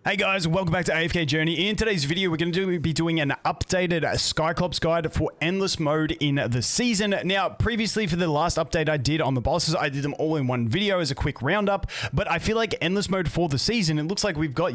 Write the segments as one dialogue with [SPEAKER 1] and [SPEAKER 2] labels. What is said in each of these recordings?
[SPEAKER 1] Hey guys, welcome back to AFK Journey. In today's video, we're going to be doing an updated Skyclops guide for Endless Mode in the season. Now, previously for the last update I did on the bosses, I did them all in one video as a quick roundup, but I feel like Endless Mode for the season, it looks like we've got,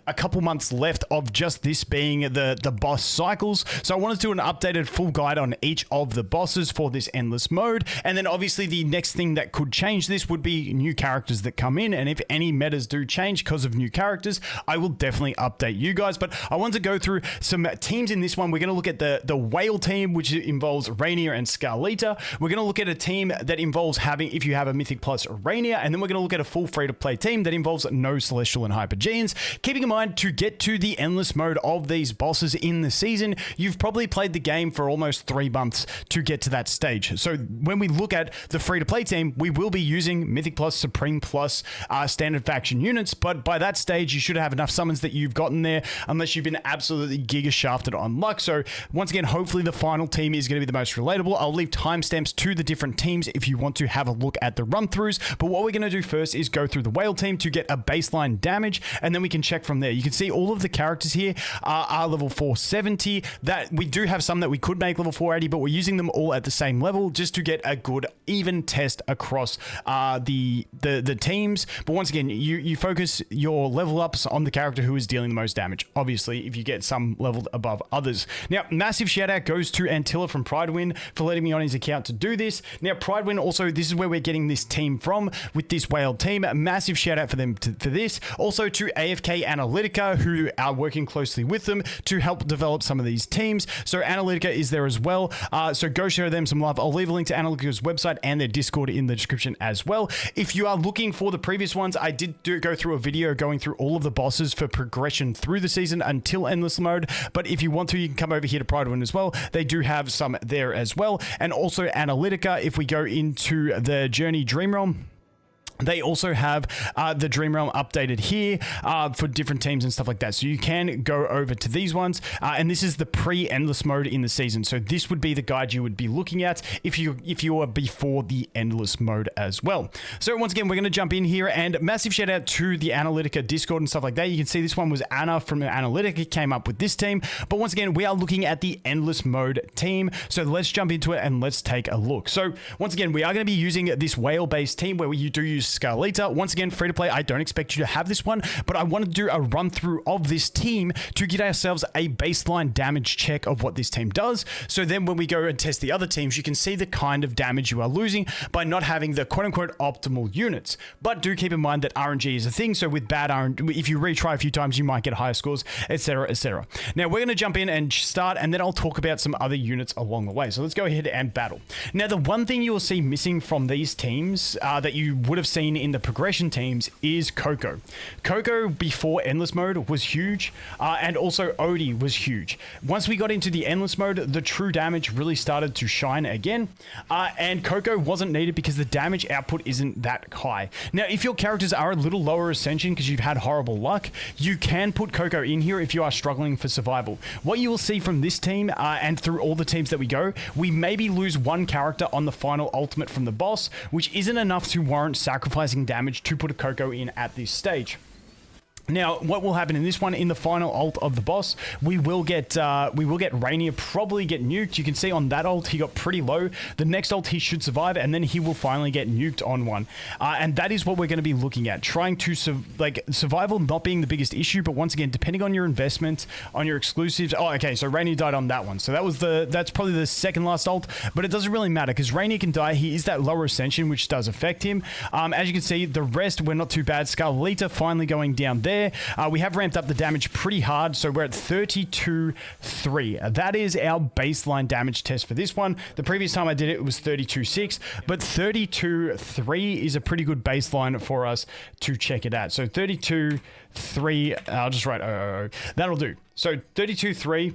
[SPEAKER 1] a couple months left of just this being the boss cycles. So I wanted to do an updated full guide on each of the bosses for this Endless Mode. And then obviously the next thing that could change this would be new characters that come in. And if any metas do change because of new characters, I will definitely update you guys. But I want to go through some teams in this one. We're going to look at the whale team, which involves Reinier and Scarlita. We're going to look at a team that involves if you have a Mythic Plus Reinier, and then we're going to look at a full free-to-play team that involves no Celestial and Hypergeans. Keeping in mind, to get to the Endless Mode of these bosses in the season, you've probably played the game for almost 3 months to get to that stage. So when we look at the free-to-play team, we will be using Mythic Plus, Supreme Plus, standard faction units, but by that stage, you should have enough summons that you've gotten there, unless you've been absolutely giga shafted on luck. So once again, hopefully the final team is going to be the most relatable. I'll leave timestamps to the different teams if you want to have a look at the run-throughs. But what we're going to do first is go through the whale team to get a baseline damage, and then we can check from there. You can see all of the characters here are level 470. That we do have some that we could make level 480, but we're using them all at the same level just to get a good even test across the teams. But once again, you focus your level ups on the character who is dealing the most damage, obviously, if you get some leveled above others. Now, massive shout out goes to Antilla from Pridewin for letting me on his account to do this. Now, Pridewin also, this is where we're getting this team from with this whale team. Massive shout out for them for this. Also to AFK Analytica, who are working closely with them to help develop some of these teams. So Analytica is there as well. So go show them some love. I'll leave a link to Analytica's website and their Discord in the description as well. If you are looking for the previous ones, I did go through a video going through all of the bosses for progression through the season until Endless Mode. But if you want to, you can come over here to Pridewin as well. They do have some there as well. And also Analytica, if we go into the Journey Dream Realm, they also have the Dream Realm updated here for different teams and stuff like that. So you can go over to these ones. And this is the pre-Endless Mode in the season. So this would be the guide you would be looking at if you are before the Endless Mode as well. So once again, we're going to jump in here, and massive shout out to the Analytica Discord and stuff like that. You can see this one was Anna from Analytica came up with this team. But once again, we are looking at the Endless Mode team. So let's jump into it and let's take a look. So once again, we are going to be using this whale-based team where you do use Scarlita. Once again, free to play, I don't expect you to have this one, but I want to do a run through of this team to get ourselves a baseline damage check of what this team does. So then when we go and test the other teams, you can see the kind of damage you are losing by not having the quote unquote optimal units. But do keep in mind that RNG is a thing. So with bad RNG, if you retry a few times, you might get higher scores, etc, etc. Now we're going to jump in and start, and then I'll talk about some other units along the way. So let's go ahead and battle. Now the one thing you will see missing from these teams that you would have seen in the progression teams is Coco. Coco before Endless Mode was huge, and also Odie was huge. Once we got into the Endless Mode, the true damage really started to shine again, and Coco wasn't needed because the damage output isn't that high. Now, if your characters are a little lower ascension because you've had horrible luck, you can put Coco in here if you are struggling for survival. What you will see from this team, and through all the teams that we go, we maybe lose one character on the final ultimate from the boss, which isn't enough to warrant sacrificing damage to put a Coco in at this stage. Now, what will happen in this one, in the final ult of the boss, we will get Reinier probably get nuked. You can see on that ult, he got pretty low. The next ult, he should survive, and then he will finally get nuked on one. And that is what we're going to be looking at. Trying to, survival not being the biggest issue, but once again, depending on your investment, on your exclusives. Oh, okay, so Reinier died on that one. So that's probably the second last ult, but it doesn't really matter because Reinier can die. He is that lower ascension, which does affect him. As you can see, the rest, we're not too bad. Scarlita finally going down there. We have ramped up the damage pretty hard, so we're at 32.3. That is our baseline damage test for this one. The previous time I did it was 32.6, but 32.3 is a pretty good baseline for us to check it at. So 32.3, I'll just write 000. That'll do. So 32.3,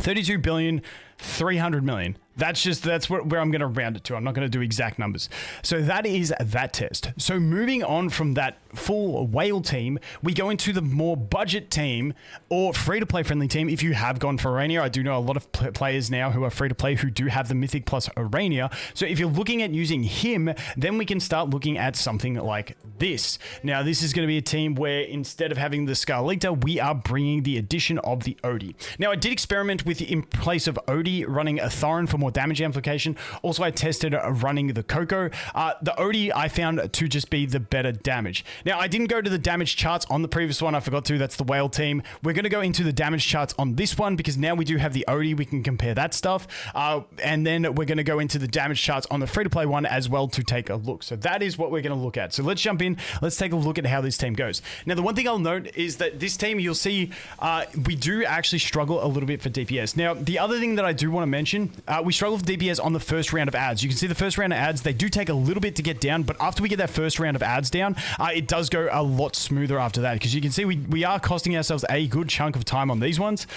[SPEAKER 1] 32 billion, 300 million. That's where I'm going to round it to. I'm not going to do exact numbers. So that is that test. So moving on from that full whale team, we go into the more budget team or free-to-play friendly team. If you have gone for Reinier, I do know a lot of players now who are free-to-play who do have the Mythic Plus Reinier. So if you're looking at using him, then we can start looking at something like this. Now, this is going to be a team where instead of having the Scarlita, we are bringing the addition of the Odie. Now, I did experiment with, in place of Odie, running a Thorin for more damage amplification. Also, I tested running the Coco. The Odie I found to just be the better damage. Now, I didn't go to the damage charts on the previous one. I forgot to. That's the whale team. We're going to go into the damage charts on this one because now we do have the Odie. We can compare that stuff. And then we're going to go into the damage charts on the free-to-play one as well to take a look. So that is what we're going to look at. So let's jump in. Let's take a look at how this team goes. Now, the one thing I'll note is that this team, you'll see, we do actually struggle a little bit for DPS. Now, the other thing that I do want to mention, we struggle for DPS on the first round of ads. You can see the first round of ads, they do take a little bit to get down, but after we get that first round of ads down, it does go a lot smoother after that, because you can see we are costing ourselves a good chunk of time on these ones,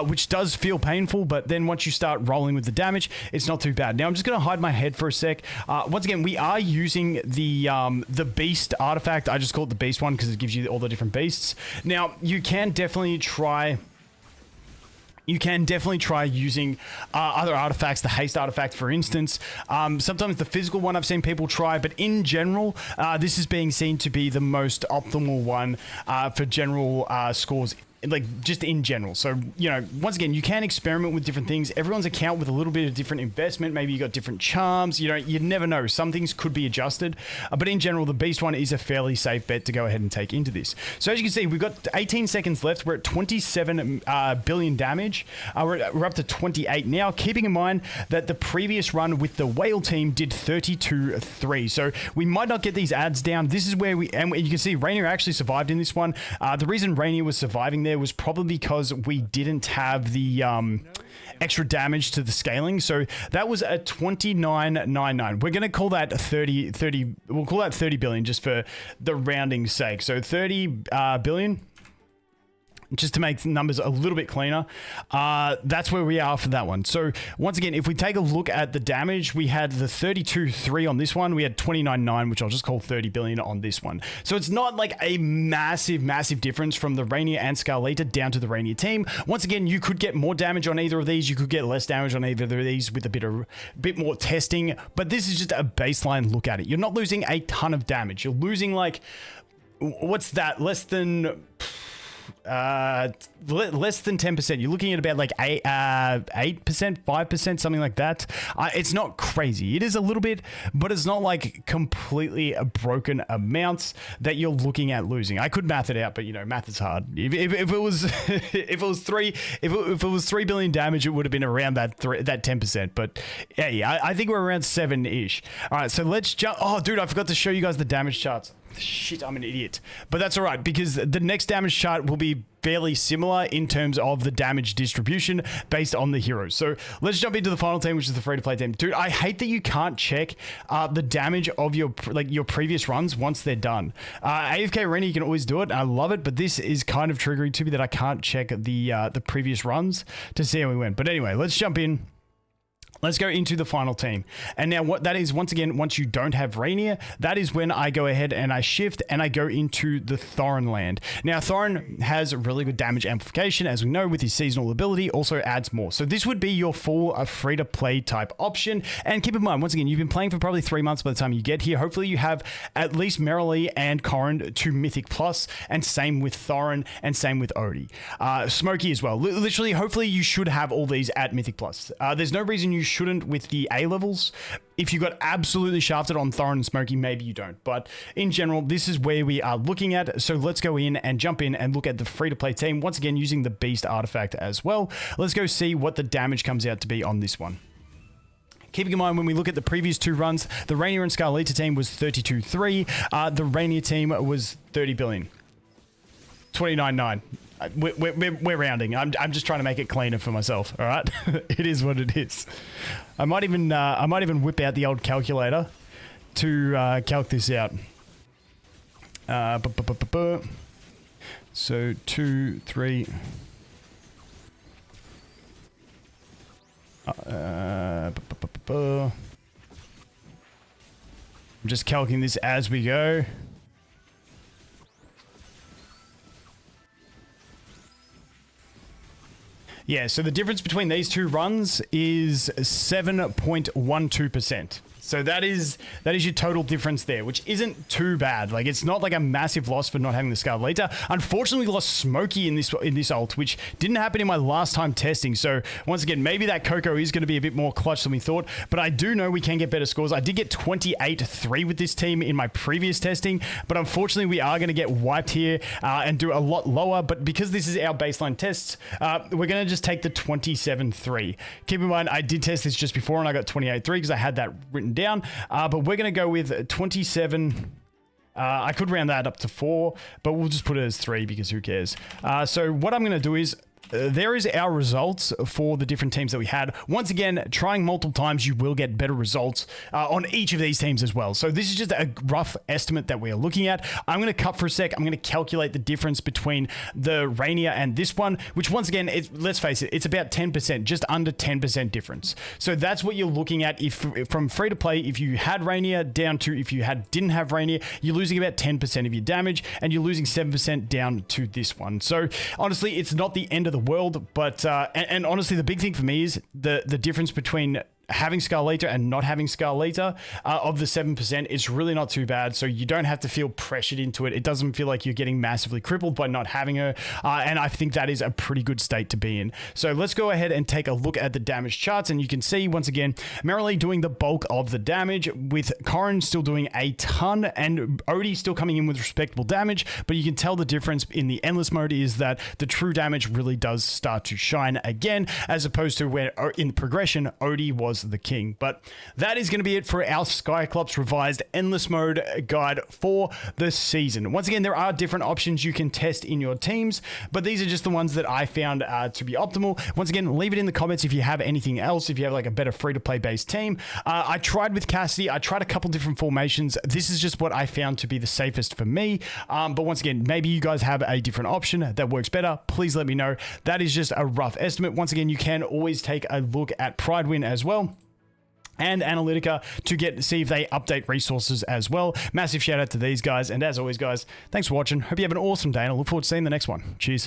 [SPEAKER 1] which does feel painful, but then once you start rolling with the damage, it's not too bad. Now, I'm just going to hide my head for a sec. Once again, we are using the beast artifact. I just call it the beast one because it gives you all the different beasts. Now, you can definitely try using other artifacts, the haste artifact, for instance. Sometimes the physical one I've seen people try, but in general, this is being seen to be the most optimal one for general scores, like just in general. So, you know, once again, you can experiment with different things. Everyone's account with a little bit of different investment. Maybe you got different charms. You know, you never know. Some things could be adjusted, but in general, the beast one is a fairly safe bet to go ahead and take into this. So as you can see, we've got 18 seconds left. We're at 27 billion damage. We're up to 28 now, keeping in mind that the previous run with the whale team did 32-3. So we might not get these ads down. This is where and you can see Reinier actually survived in this one. The reason Reinier was surviving there was probably because we didn't have the extra damage to the scaling. So that was a 29.99. We're going to call that 30. We'll call that 30 billion just for the rounding sake. So 30 billion. Just to make the numbers a little bit cleaner. That's where we are for that one. So once again, if we take a look at the damage, we had the 32.3 on this one. We had 29.9, which I'll just call 30 billion on this one. So it's not like a massive difference from the Reinier and Scarlita down to the Reinier team. Once again, you could get more damage on either of these. You could get less damage on either of these with a bit more testing. But this is just a baseline look at it. You're not losing a ton of damage. You're losing like, what's that? Less than 10%. You're looking at about like 8%, 5%, something like that. It's not crazy. It is a little bit, but it's not like completely broken amounts that you're looking at losing. I could math it out, but you know, math is hard. If it was if it was 3 billion damage, it would have been around that 10%. But yeah, I think we're around 7-ish. All right, so let's jump. Oh, dude, I forgot to show you guys the damage charts. Shit, I'm an idiot. But that's all right, because the next damage chart will be fairly similar in terms of the damage distribution based on the heroes. So let's jump into the final team, which is the free-to-play team. Dude, I hate that you can't check the damage of your previous runs once they're done. AFK Journey, you can always do it. I love it, but this is kind of triggering to me that I can't check the previous runs to see how we went. But anyway, let's jump in. Let's go into the final team. And now what that is, once again, once you don't have Reinier, that is when I go ahead and I shift and I go into the Thorin land. Now, Thorin has really good damage amplification, as we know, with his seasonal ability, also adds more. So this would be your full free-to-play type option. And keep in mind, once again, you've been playing for probably 3 months by the time you get here. Hopefully you have at least Merrily and Corrin to Mythic Plus, and same with Thorin, and same with Odie. Smokey as well. Literally, hopefully you should have all these at Mythic Plus. There's no reason you shouldn't with the A levels. If you got absolutely shafted on Thorin and Smokey, maybe you don't. But in general, this is where we are looking at. So let's go in and jump in and look at the free-to-play team. Once again, using the Beast artifact as well. Let's go see what the damage comes out to be on this one. Keeping in mind, when we look at the previous 2 runs, the Reinier and Scarlita team was 32.3. The Reinier team was 30 billion. 29.9. We're rounding. I'm just trying to make it cleaner for myself. All right, it is what it is. I might even whip out the old calculator to calc this out. So 2, 3. I'm just calculating this as we go. Yeah, so the difference between these two runs is 7.12%. So that is your total difference there, which isn't too bad. Like, it's not like a massive loss for not having the Scarlata. Unfortunately, we lost Smokey in this ult, which didn't happen in my last time testing. So once again, maybe that Coco is going to be a bit more clutch than we thought, but I do know we can get better scores. I did get 28-3 with this team in my previous testing, but unfortunately, we are going to get wiped here and do a lot lower. But because this is our baseline tests, we're going to just take the 27-3. Keep in mind, I did test this just before and I got 28-3 because I had that written down, but we're going to go with 27. I could round that up to 4, but we'll just put it as 3 because who cares. So what I'm going to do is there is our results for the different teams that we had. Once again, trying multiple times, you will get better results on each of these teams as well. So this is just a rough estimate that we are looking at. I'm going to cut for a sec. I'm going to calculate the difference between the Reinier and this one, which once again, let's face it, it's about 10%, just under 10% difference. So that's what you're looking at if from free to play. If you had Reinier down to if you didn't have Reinier, you're losing about 10% of your damage and you're losing 7% down to this one. So honestly, it's not the end of the world, but and honestly, the big thing for me is the difference between having Scarlata and not having Scarlata of the 7%, it's really not too bad. So you don't have to feel pressured into it. It doesn't feel like you're getting massively crippled by not having her. And I think that is a pretty good state to be in. So let's go ahead and take a look at the damage charts. And you can see, once again, Merrily doing the bulk of the damage, with Corrin still doing a ton and Odie still coming in with respectable damage. But you can tell the difference in the endless mode is that the true damage really does start to shine again, as opposed to where in the progression, Odie was the king. But that is going to be it for our Skyclops revised endless mode guide for the season. Once again, there are different options you can test in your teams, but these are just the ones that I found to be optimal. Once again, leave it in the comments if you have anything else, if you have like a better free-to-play based team. I tried with Cassidy. I tried a couple different formations. This is just what I found to be the safest for me. But once again, maybe you guys have a different option that works better. Please let me know. That is just a rough estimate. Once again, you can always take a look at Pridewin as well and Analytica to see if they update resources as well. Massive shout out to these guys. And as always, guys, thanks for watching. Hope you have an awesome day and I look forward to seeing the next one. Cheers.